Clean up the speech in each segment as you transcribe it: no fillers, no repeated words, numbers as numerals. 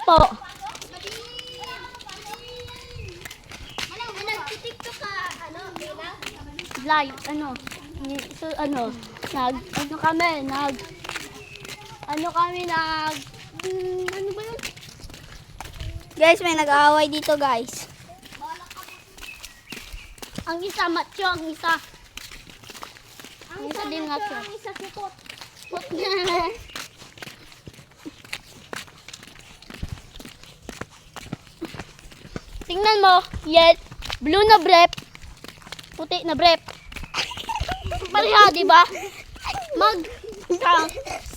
Po. Nag-tiktok ka, Bella? Live, so, ano kami, ano ba yun? Guys, may nag-aaway dito, guys. Ang isa macho, ang isa. Ang isa din macho. Ang isa supot. Tingnan mo, yet, blue na brep, puti na brep. Pareha, di ba?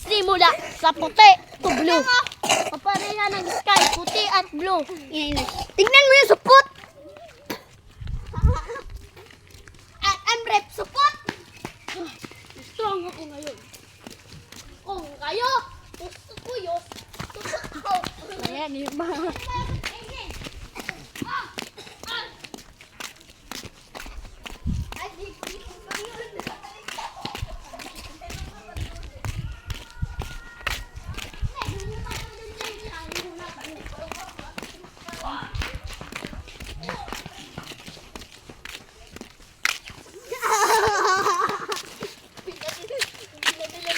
Simula sa puti to blue. Pareha ng sky, puti at blue. Tingnan mo yung supot! At ang rep supot! Strong ako ngayon. Kung kayo, gusto ko yun. Supot ko. Ayan, di ba?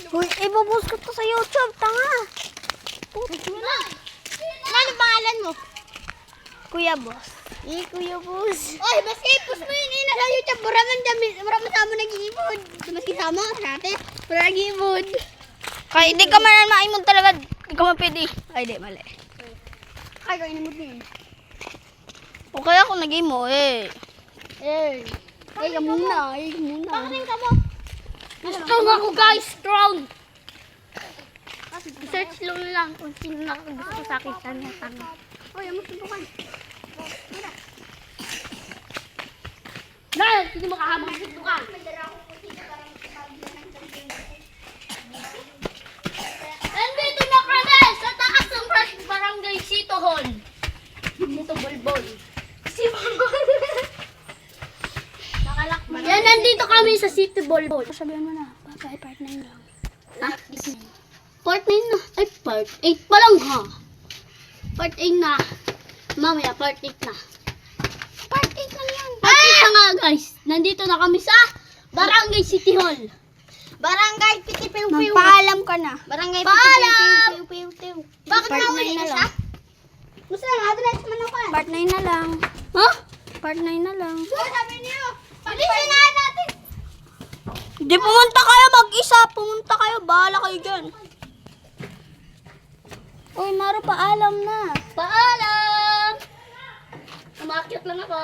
Uy, ibubusk ko to sa YouTube, tanga. Ano pangalan mo? Kuya Boss. Kuya Boss. Oy, mas ipos mo yun na sa YouTube. Maraming sama nag-iibod. Mas kasama sa atin. Wala nag-iibod. Kaya hindi ka man maimod talaga. Hindi ka mapili. Ay, di, mali. Ay, kainin mo din. O kaya kung nag-game mo, Ay, ka muna. Pakanin ka mo. Strong ako, guys. Strong. Search lang kung sino na gusto sa akin. Tanga. Oy, ang subukan. Dahil, hindi mo kahamang subukan. Nandito na kami sa taas ng Barangay Sito Hall. Dito, Bolbol. Si Bolbol. Yan, nandito kami sa City Bolbol. sabihan mo na. Papay, part 9 lang. Ha? Part 9 na. Ay, part 8 pa lang ha. Part 8 na. Mamaya, part 8 na. Part 8 lang yan. Part 8 na nga guys. Nandito na kami sa Barangay City Hall. Barangay Piti-Piw-Piw. Paalam ka na. Barangay Paalam! Piw-Piw-Piw. Bakit Part nauli 9 na siya? lang? Gusto lang, address man ako. Part 9 na lang. Ha? Part 9 na lang. Sabi niyo. Pag-isinahan natin. Hindi, pumunta kayo mag-isa. Pumunta kayo. Bahala kayo dyan. Uy, Maro, paalam na. Paalam! Umakyat lang ako.